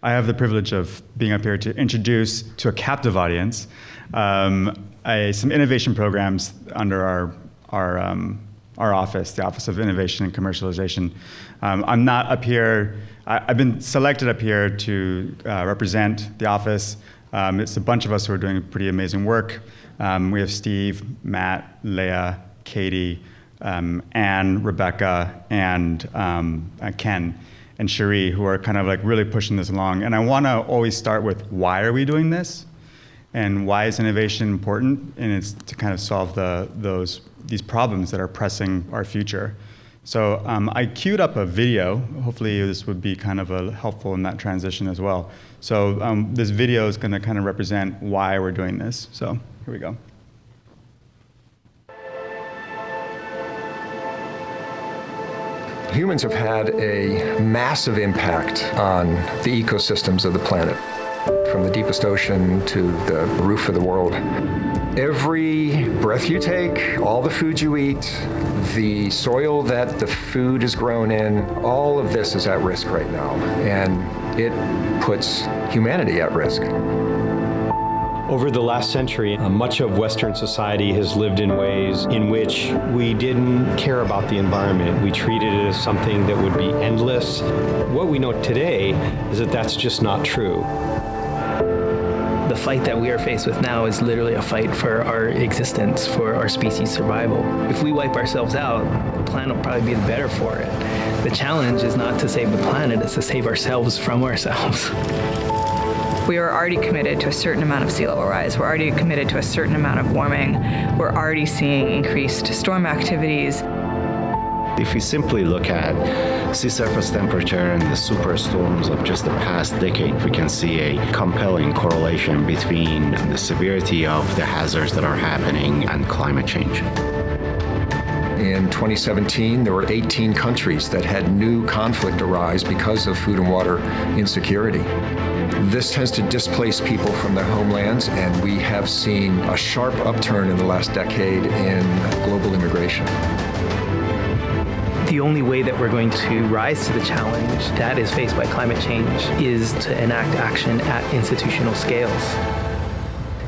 I have the privilege of being up here to introduce to a captive audience some innovation programs under our office, the Office of Innovation and Commercialization. I'm not up here. I've been selected up here to represent the office. It's a bunch of us who are doing pretty amazing work. We have Steve, Matt, Leah, Katie, Anne, Rebecca, and Ken and Cherie, who are kind of like really pushing this along. And I want to always start with why are we doing this, and why is innovation important? And it's to kind of solve these problems that are pressing our future. So I queued up a video. Hopefully this would be kind of helpful in that transition as well. So this video is going to kind of represent why we're doing this. So here we go. Humans have had a massive impact on the ecosystems of the planet, from the deepest ocean to the roof of the world. Every breath you take, all the food you eat, the soil that the food is grown in, all of this is at risk right now, and it puts humanity at risk. Over the last century, much of Western society has lived in ways in which we didn't care about the environment. We treated it as something that would be endless. What we know today is that that's just not true. The fight that we are faced with now is literally a fight for our existence, for our species' survival. If we wipe ourselves out, the planet will probably be the better for it. The challenge is not to save the planet, it's to save ourselves from ourselves. We are already committed to a certain amount of sea level rise. We're already committed to a certain amount of warming. We're already seeing increased storm activities. If we simply look at sea surface temperature and the superstorms of just the past decade, we can see a compelling correlation between the severity of the hazards that are happening and climate change. In 2017, there were 18 countries that had new conflict arise because of food and water insecurity. This tends to displace people from their homelands, and we have seen a sharp upturn in the last decade in global immigration. The only way that we're going to rise to the challenge that is faced by climate change is to enact action at institutional scales.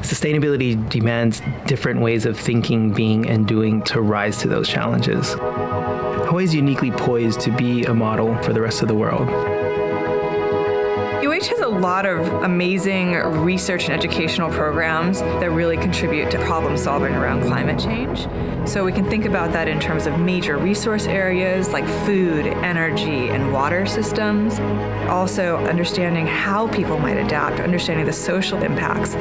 Sustainability demands different ways of thinking, being, and doing to rise to those challenges. Hawaii is uniquely poised to be a model for the rest of the world. UH has a lot of amazing research and educational programs that really contribute to problem solving around climate change. So we can think about that in terms of major resource areas like food, energy, and water systems. Also understanding how people might adapt, understanding the social impacts.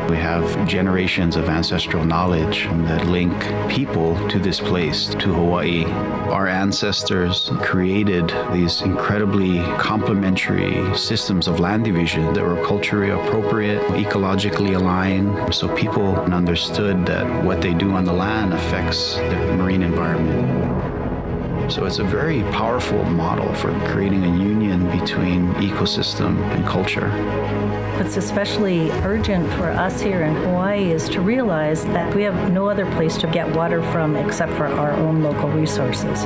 We have generations of ancestral knowledge that link people to this place, to Hawaii. Our ancestors created these incredibly complementary systems of land division that were culturally appropriate, ecologically aligned, so people understood that what they do on the land affects the marine environment. So it's a very powerful model for creating a union between ecosystem and culture. What's especially urgent for us here in Hawaii is to realize that we have no other place to get water from except for our own local resources.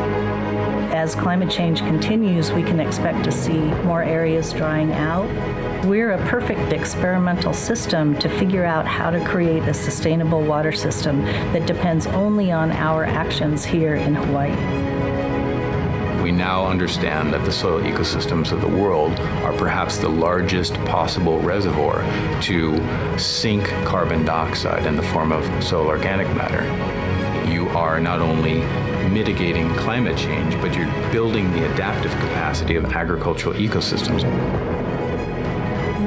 As climate change continues, we can expect to see more areas drying out. We're a perfect experimental system to figure out how to create a sustainable water system that depends only on our actions here in Hawaii. We now understand that the soil ecosystems of the world are perhaps the largest possible reservoir to sink carbon dioxide in the form of soil organic matter. You are not only mitigating climate change, but you're building the adaptive capacity of agricultural ecosystems.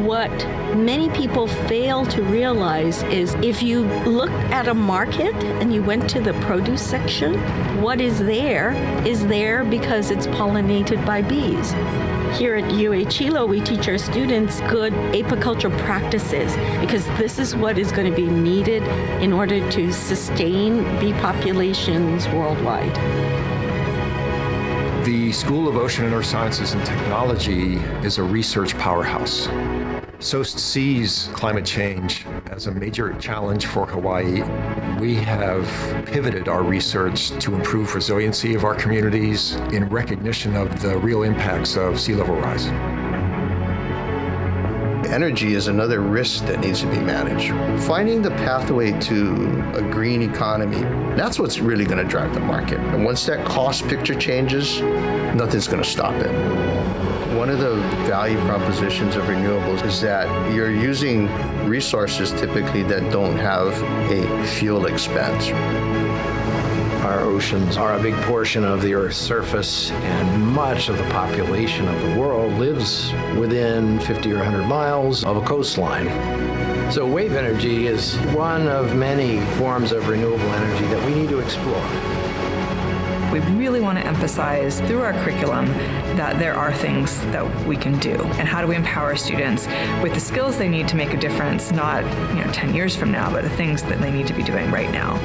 What many people fail to realize is if you looked at a market and you went to the produce section, what is there because it's pollinated by bees. Here at UH Hilo, we teach our students good apiculture practices because this is what is going to be needed in order to sustain bee populations worldwide. The School of Ocean and Earth Sciences and Technology is a research powerhouse. SOST sees climate change as a major challenge for Hawaii. We have pivoted our research to improve resiliency of our communities in recognition of the real impacts of sea level rise. energy is another risk that needs to be managed. Finding the pathway to a green economy, that's what's really going to drive the market. And once that cost picture changes, nothing's going to stop it. One of the value propositions of renewables is that you're using resources typically that don't have a fuel expense. Our oceans are a big portion of the Earth's surface, and much of the population of the world lives within 50 or 100 miles of a coastline. So wave energy is one of many forms of renewable energy that we need to explore. We really want to emphasize through our curriculum that there are things that we can do, and how do we empower students with the skills they need to make a difference, not 10 years from now, but the things that they need to be doing right now.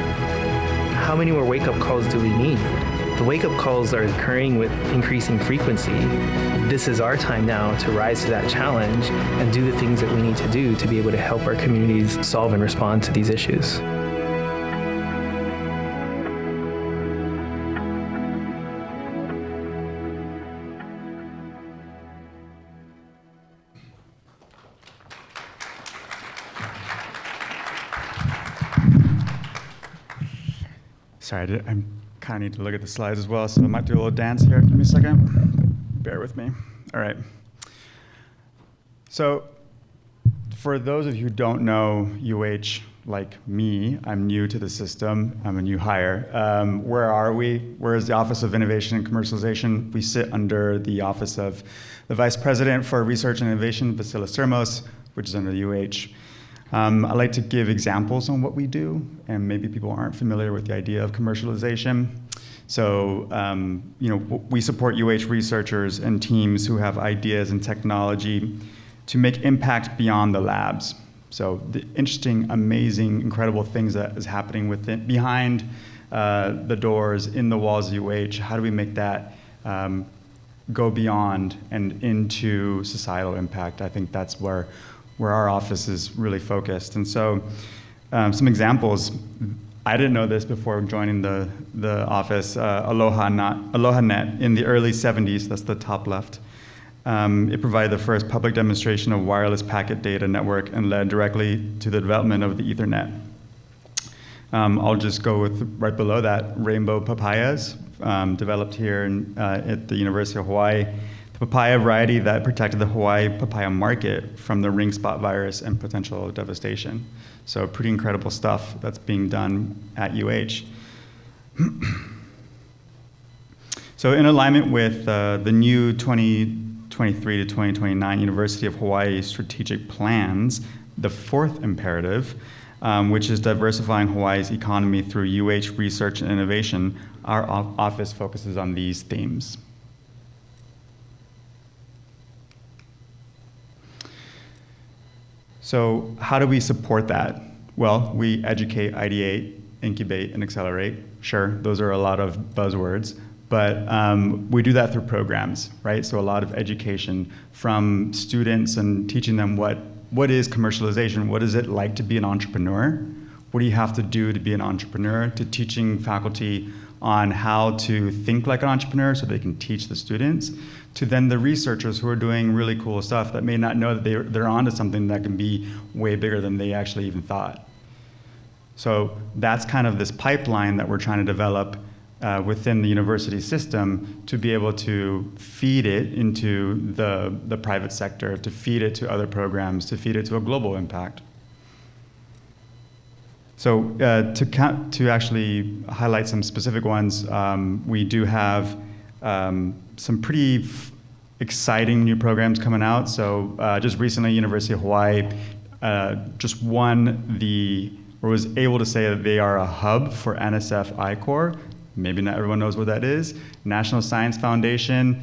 How many more wake-up calls do we need? The wake-up calls are occurring with increasing frequency. This is our time now to rise to that challenge and do the things that we need to do to be able to help our communities solve and respond to these issues. Sorry, I kind of need to look at the slides as well, so I might do a little dance here. Give me a second. Bear with me. All right. So for those of you who don't know UH like me, I'm new to the system. I'm a new hire. Where are we? Where is the Office of Innovation and Commercialization? We sit under the Office of the Vice President for Research and Innovation, Vasilis Sermos, which is under the UH. I like to give examples on what we do, and maybe people aren't familiar with the idea of commercialization. So, we support UH researchers and teams who have ideas and technology to make impact beyond the labs. So the interesting, amazing, incredible things that is happening behind the doors, in the walls of UH, how do we make that go beyond and into societal impact? I think that's where our office is really focused. And so some examples, I didn't know this before joining the office, AlohaNet in the early 70s, that's the top left. It provided the first public demonstration of wireless packet data network and led directly to the development of the Ethernet. I'll just go with right below that, rainbow papayas, developed here at the University of Hawaii. The papaya variety that protected the Hawaii papaya market from the ring spot virus and potential devastation. So pretty incredible stuff that's being done at UH. So in alignment with the new 2023 to 2029 University of Hawaii strategic plans, the fourth imperative, which is diversifying Hawaii's economy through UH research and innovation, our office focuses on these themes. So how do we support that? Well, we educate, ideate, incubate, and accelerate. Sure, those are a lot of buzzwords, but we do that through programs, right? So a lot of education from students and teaching them what is commercialization, what is it like to be an entrepreneur? What do you have to do to be an entrepreneur? To teaching faculty on how to think like an entrepreneur so they can teach the students, to then the researchers who are doing really cool stuff that may not know that they're onto something that can be way bigger than they actually even thought. So that's kind of this pipeline that we're trying to develop within the university system to be able to feed it into the private sector, to feed it to other programs, to feed it to a global impact. So to actually highlight some specific ones, we do have some pretty exciting new programs coming out. So just recently, University of Hawaii just was able to say that they are a hub for NSF I-Corps. Maybe not everyone knows what that is. National Science Foundation,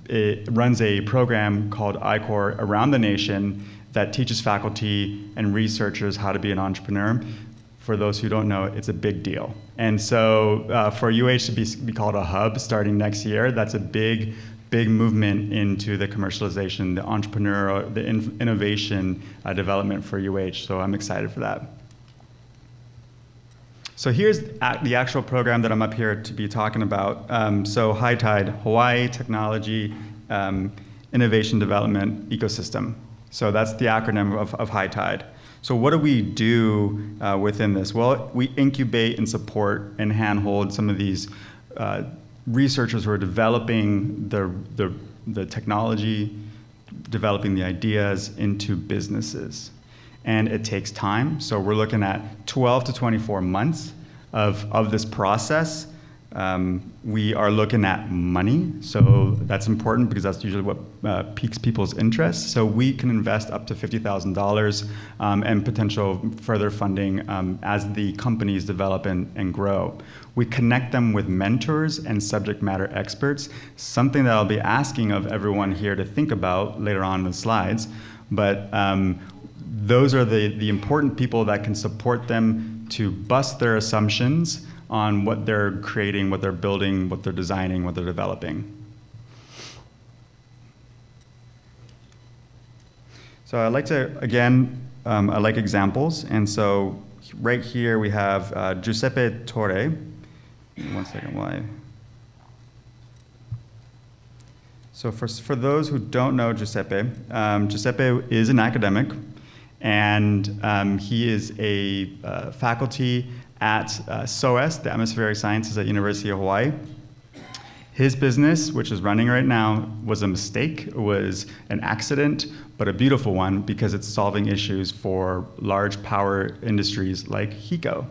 it runs a program called I-Corps around the nation that teaches faculty and researchers how to be an entrepreneur. For those who don't know, it's a big deal. And so for UH to be called a hub starting next year, that's a big movement into the commercialization, the entrepreneurial, the innovation development for UH. So I'm excited for that. So here's the actual program that I'm up here to be talking about. So HITIDE, Hawaii Technology Innovation Development Ecosystem. So that's the acronym of HITIDE. So what do we do within this? Well, we incubate and support and handhold some of these researchers who are developing the technology, developing the ideas into businesses. And it takes time. So we're looking at 12 to 24 months of this process. We are looking at money, so that's important because that's usually what piques people's interest. So we can invest up to $50,000 and potential further funding as the companies develop and grow. We connect them with mentors and subject matter experts, something that I'll be asking of everyone here to think about later on in the slides. But those are the important people that can support them to bust their assumptions on what they're creating, what they're building, what they're designing, what they're developing. So I like to, again, I like examples. And so right here we have Giuseppe Torre. One second, why? So for those who don't know Giuseppe, Giuseppe is an academic, and he is a faculty at SOAS, the Atmospheric Sciences at University of Hawaii. His business, which is running right now, was a mistake. It was an accident, but a beautiful one because it's solving issues for large power industries like HECO.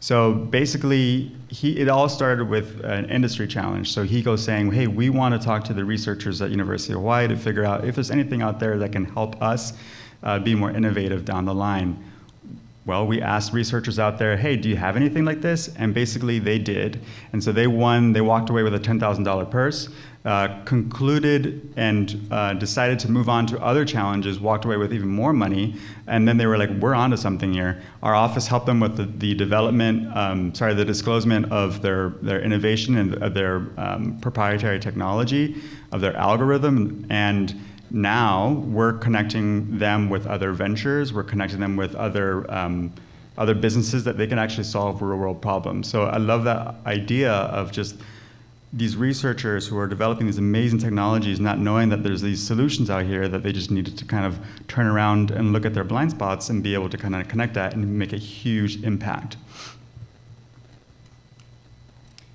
So basically, it all started with an industry challenge. So HECO saying, hey, we want to talk to the researchers at University of Hawaii to figure out if there's anything out there that can help us be more innovative down the line. Well, we asked researchers out there, hey, do you have anything like this? And basically they did. And so they won, they walked away with a $10,000 purse, concluded and decided to move on to other challenges, walked away with even more money. And then they were like, we're onto something here. Our office helped them with the development, the disclosement of their innovation and of their proprietary technology, of their algorithm. And now we're connecting them with other ventures, we're connecting them with other businesses that they can actually solve real world problems. So I love that idea of just these researchers who are developing these amazing technologies, not knowing that there's these solutions out here that they just needed to kind of turn around and look at their blind spots and be able to kind of connect that and make a huge impact.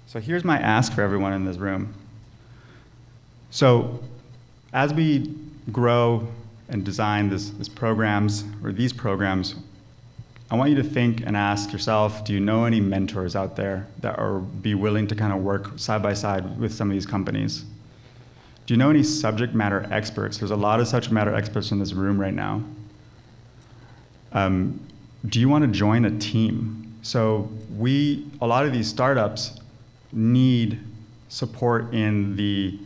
So here's my ask for everyone in this room. So as we grow and design these programs, I want you to think and ask yourself, do you know any mentors out there that are be willing to kind of work side by side with some of these companies? Do you know any subject matter experts? There's a lot of subject matter experts in this room right now. Do you want to join a team? So a lot of these startups need support in the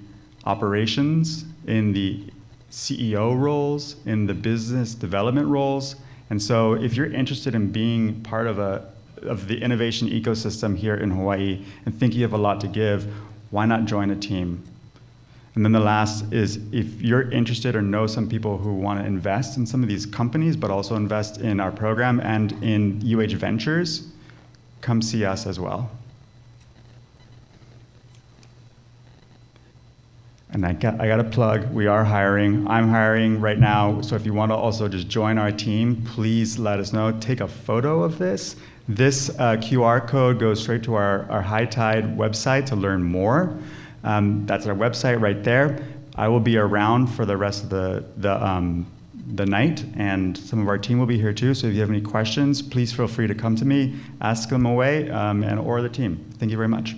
operations, in the CEO roles, in the business development roles. And so if you're interested in being part of the innovation ecosystem here in Hawaii and think you have a lot to give, why not join a team? And then the last is if you're interested or know some people who want to invest in some of these companies, but also invest in our program and in UH Ventures, come see us as well. And I got a plug, we are hiring. I'm hiring right now, so if you want to also just join our team, please let us know. Take a photo of this. This QR code goes straight to our HITIDE website to learn more. That's our website right there. I will be around for the rest of the night, and some of our team will be here too, so if you have any questions, please feel free to come to me, ask them away, or the team. Thank you very much.